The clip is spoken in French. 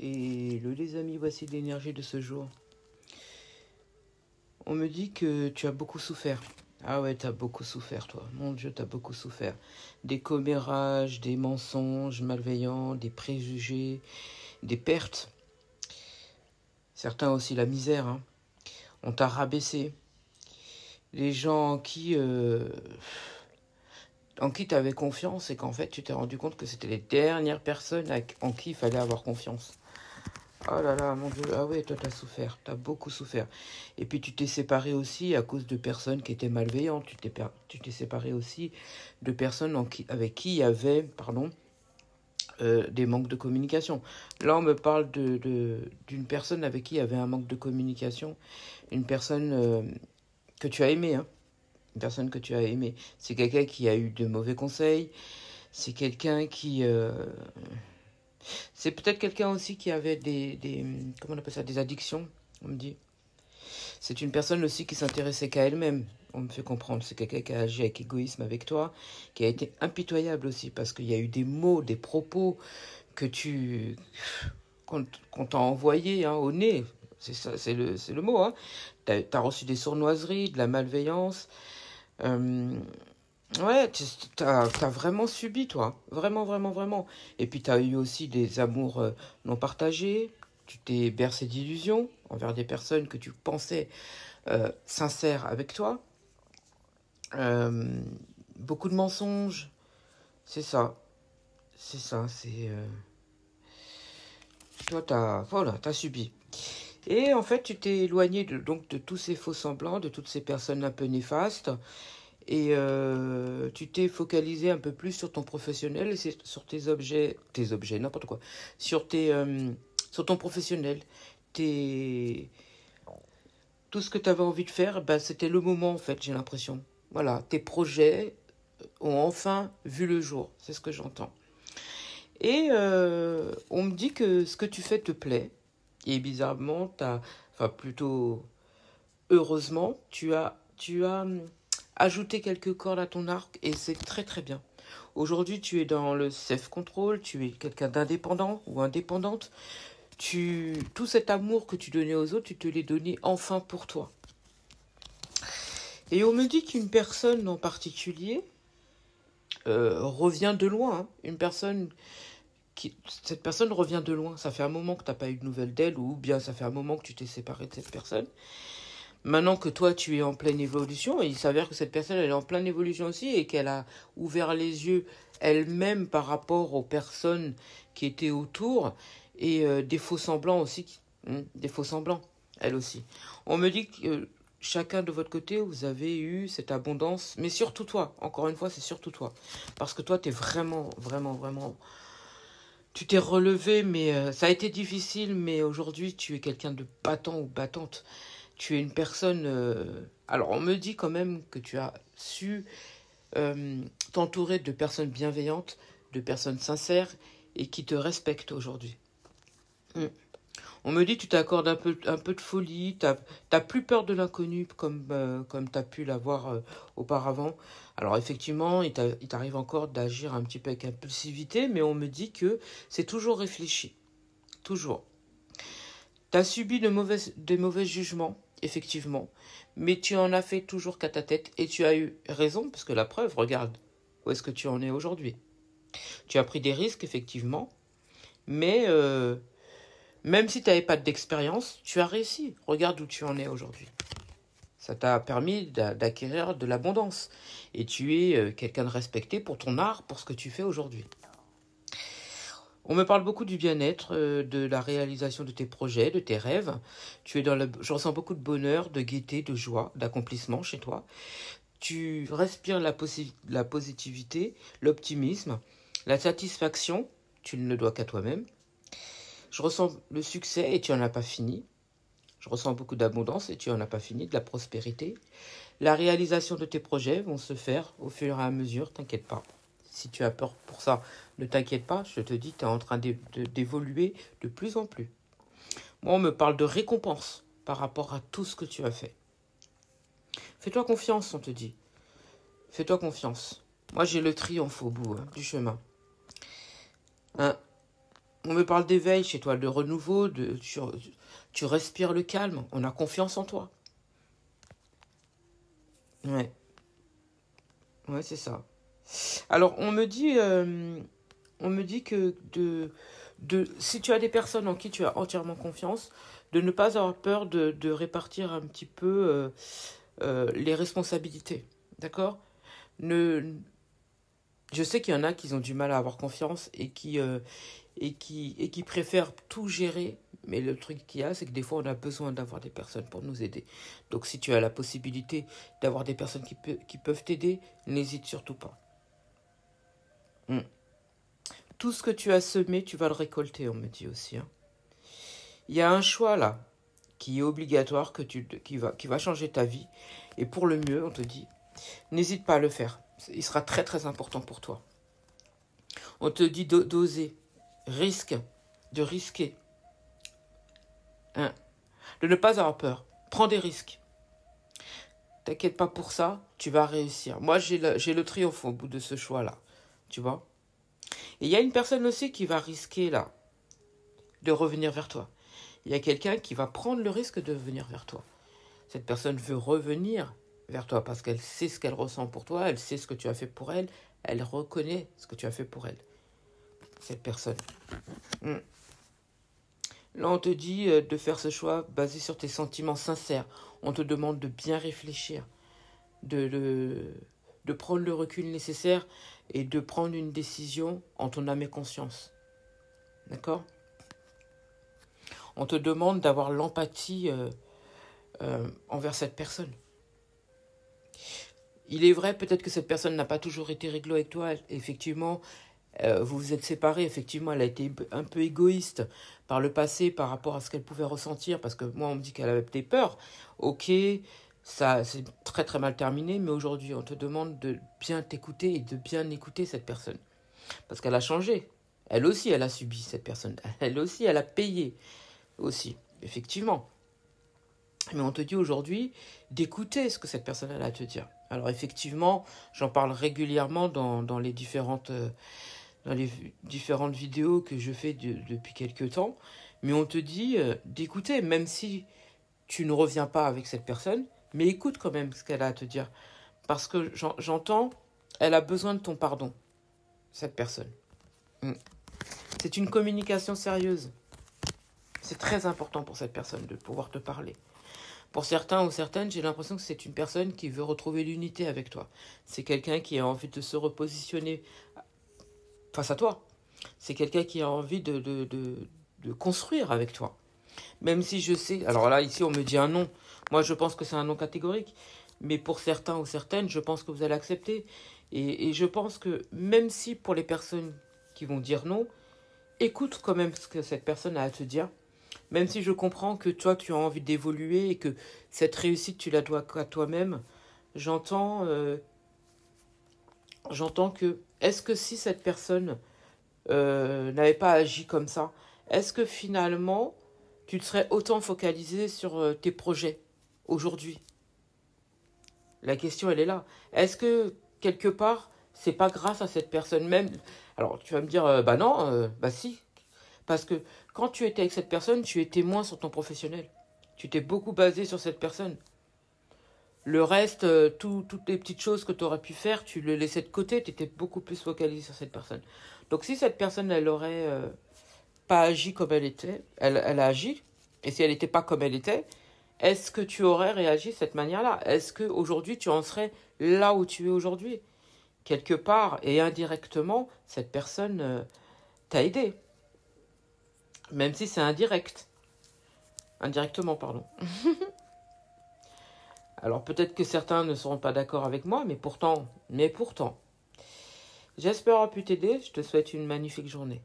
Hello les amis, voici l'énergie de ce jour. On me dit que tu as beaucoup souffert. Ah ouais, t'as beaucoup souffert toi. Mon Dieu, t'as beaucoup souffert. Des commérages, des mensonges malveillants, des préjugés, des pertes. Certains aussi la misère. Hein. On t'a rabaissé. Les gens en qui tu avais confiance et qu'en fait tu t'es rendu compte que c'était les dernières personnes en qui il fallait avoir confiance. Oh là là, mon Dieu, ah ouais, toi t'as souffert, t'as beaucoup souffert. Et puis tu t'es séparé aussi à cause de personnes qui étaient malveillantes, tu t'es séparé aussi de personnes avec qui il y avait, des manques de communication. Là on me parle d'une personne avec qui il y avait un manque de communication, une personne que tu as aimée, hein. Une personne que tu as aimée. C'est quelqu'un qui a eu de mauvais conseils, c'est quelqu'un qui... c'est peut-être quelqu'un aussi qui avait comment on appelle ça, des addictions, on me dit. C'est une personne aussi qui s'intéressait qu'à elle-même, on me fait comprendre. C'est quelqu'un qui a agi avec égoïsme avec toi, qui a été impitoyable aussi, parce qu'il y a eu des mots, des propos que qu'on t'a envoyés hein, au nez. C'est ça, c'est le mot. Hein. T'as reçu des sournoiseries, de la malveillance. Ouais, t'as vraiment subi, toi. Vraiment, vraiment, vraiment. Et puis, t'as eu aussi des amours non partagés. Tu t'es bercé d'illusions envers des personnes que tu pensais sincères avec toi. Euh, Beaucoup de mensonges. C'est ça. C'est ça. Toi, t'as subi. Et en fait, tu t'es éloigné donc de tous ces faux semblants, de toutes ces personnes un peu néfastes. Et tu t'es focalisé un peu plus sur ton professionnel et sur tes objets, n'importe quoi, sur ton professionnel. Tes, Tout ce que tu avais envie de faire, bah, c'était le moment en fait, j'ai l'impression. Voilà, tes projets ont enfin vu le jour, c'est ce que j'entends. Et on me dit que ce que tu fais te plaît. Et bizarrement, enfin plutôt heureusement, tu as ajouté quelques cordes à ton arc et c'est très très bien. Aujourd'hui, tu es dans le self-control, tu es quelqu'un d'indépendant ou indépendante. Tout cet amour que tu donnais aux autres, tu te l'es donné enfin pour toi. Et on me dit qu'une personne en particulier revient de loin. Hein. Cette personne revient de loin. Ça fait un moment que tu n'as pas eu de nouvelles d'elle ou bien ça fait un moment que tu t'es séparé de cette personne. Maintenant que toi, tu es en pleine évolution, et il s'avère que cette personne, elle est en pleine évolution aussi, et qu'elle a ouvert les yeux elle-même par rapport aux personnes qui étaient autour, et des faux semblants aussi, des faux semblants, elle aussi. On me dit que chacun de votre côté, vous avez eu cette abondance, mais surtout toi, encore une fois, c'est surtout toi. Parce que toi, tu es vraiment, vraiment, vraiment... Tu t'es relevé, mais ça a été difficile, mais aujourd'hui, tu es quelqu'un de battant ou battante. Tu es une personne... Alors, on me dit quand même que tu as su t'entourer de personnes bienveillantes, de personnes sincères et qui te respectent aujourd'hui. Mm. On me dit que tu t'accordes un peu de folie, t'as plus peur de l'inconnu comme tu as pu l'avoir auparavant. Alors effectivement, il t'arrive encore d'agir un petit peu avec impulsivité, mais on me dit que c'est toujours réfléchi. Toujours. Tu as subi de mauvais jugements, effectivement, mais tu en as fait toujours qu'à ta tête et tu as eu raison, parce que la preuve, regarde, où est-ce que tu en es aujourd'hui. Tu as pris des risques, effectivement, mais même si tu n'avais pas d'expérience, tu as réussi. Regarde où tu en es aujourd'hui. Ça t'a permis d'acquérir de l'abondance. Et tu es quelqu'un de respecté pour ton art, pour ce que tu fais aujourd'hui. On me parle beaucoup du bien-être, de la réalisation de tes projets, de tes rêves. Je ressens beaucoup de bonheur, de gaieté, de joie, d'accomplissement chez toi. Tu respires la positivité, l'optimisme, la satisfaction. Tu ne le dois qu'à toi-même. Je ressens le succès et tu n'en as pas fini. Je ressens beaucoup d'abondance et tu n'en as pas fini, de la prospérité. La réalisation de tes projets vont se faire au fur et à mesure, t'inquiète pas. Si tu as peur pour ça, ne t'inquiète pas, je te dis, tu es en train d'évoluer de plus en plus. Moi, on me parle de récompense par rapport à tout ce que tu as fait. Fais-toi confiance, on te dit. Fais-toi confiance. Moi, j'ai le triomphe au bout du chemin. Hein. On me parle d'éveil chez toi, de renouveau, tu respires le calme, on a confiance en toi. Ouais, ouais, c'est ça. Alors, on me dit que si tu as des personnes en qui tu as entièrement confiance, de ne pas avoir peur de répartir un petit peu les responsabilités. D'accord? Ne, je sais qu'il y en a qui ont du mal à avoir confiance et qui préfèrent tout gérer. Mais le truc qu'il y a, c'est que des fois, on a besoin d'avoir des personnes pour nous aider. Donc, si tu as la possibilité d'avoir des personnes qui peuvent t'aider, n'hésite surtout pas. Mm. Tout ce que tu as semé, tu vas le récolter, on me dit aussi. Hein. Il y a un choix là, qui est obligatoire, qui va changer ta vie. Et pour le mieux, on te dit, n'hésite pas à le faire. Il sera très très important pour toi. On te dit d'oser, de risquer. Hein. De ne pas avoir peur. Prends des risques. T'inquiète pas pour ça, tu vas réussir. Moi, j'ai le triomphe au bout de ce choix-là. Tu vois? Et il y a une personne aussi qui va risquer, là, de revenir vers toi. Il y a quelqu'un qui va prendre le risque de venir vers toi. Cette personne veut revenir vers toi parce qu'elle sait ce qu'elle ressent pour toi, elle sait ce que tu as fait pour elle, elle reconnaît ce que tu as fait pour elle. Cette personne. Là, on te dit de faire ce choix basé sur tes sentiments sincères. On te demande de bien réfléchir, de prendre le recul nécessaire et de prendre une décision en ton âme et conscience. D'accord? On te demande d'avoir l'empathie envers cette personne. Il est vrai peut-être que cette personne n'a pas toujours été réglo avec toi. Effectivement, vous vous êtes séparés. Effectivement, elle a été un peu égoïste par le passé par rapport à ce qu'elle pouvait ressentir. Parce que moi, on me dit qu'elle avait des peurs. Ok, ça c'est très très mal terminé. Mais aujourd'hui, on te demande de bien t'écouter et de bien écouter cette personne. Parce qu'elle a changé. Elle aussi, elle a subi cette personne. Elle aussi, elle a payé aussi. Effectivement. Mais on te dit aujourd'hui d'écouter ce que cette personne a à te dire. Alors effectivement, j'en parle régulièrement dans les différentes vidéos que je fais depuis quelques temps. Mais on te dit d'écouter, même si tu ne reviens pas avec cette personne, mais écoute quand même ce qu'elle a à te dire. Parce que j'entends, elle a besoin de ton pardon, cette personne. C'est une communication sérieuse. C'est très important pour cette personne de pouvoir te parler. Pour certains ou certaines, j'ai l'impression que c'est une personne qui veut retrouver l'unité avec toi. C'est quelqu'un qui a envie de se repositionner face à toi. C'est quelqu'un qui a envie de construire avec toi. Même si je sais... Alors là, ici, on me dit un non. Moi, je pense que c'est un non catégorique. Mais pour certains ou certaines, je pense que vous allez accepter. Et je pense que même si pour les personnes qui vont dire non, écoute quand même ce que cette personne a à te dire. Même si je comprends que toi, tu as envie d'évoluer et que cette réussite, tu la dois à toi-même, j'entends que, est-ce que si cette personne n'avait pas agi comme ça, est-ce que finalement, tu te serais autant focalisé sur tes projets aujourd'hui? La question, elle est là. Est-ce que, quelque part, c'est pas grâce à cette personne même? Alors, tu vas me dire, bah non, bah si. Parce que quand tu étais avec cette personne, tu étais moins sur ton professionnel. Tu t'es beaucoup basé sur cette personne. Le reste, toutes les petites choses que tu aurais pu faire, tu le laissais de côté, tu étais beaucoup plus focalisé sur cette personne. Donc si cette personne, elle aurait pas agi comme elle était, elle a agi, et si elle n'était pas comme elle était, est-ce que tu aurais réagi de cette manière-là? Est-ce qu'aujourd'hui, tu en serais là où tu es aujourd'hui? Quelque part, et indirectement, cette personne t'a aidé. Même si c'est indirect. Indirectement, pardon. Alors peut-être que certains ne seront pas d'accord avec moi, mais pourtant, j'espère avoir pu t'aider. Je te souhaite une magnifique journée.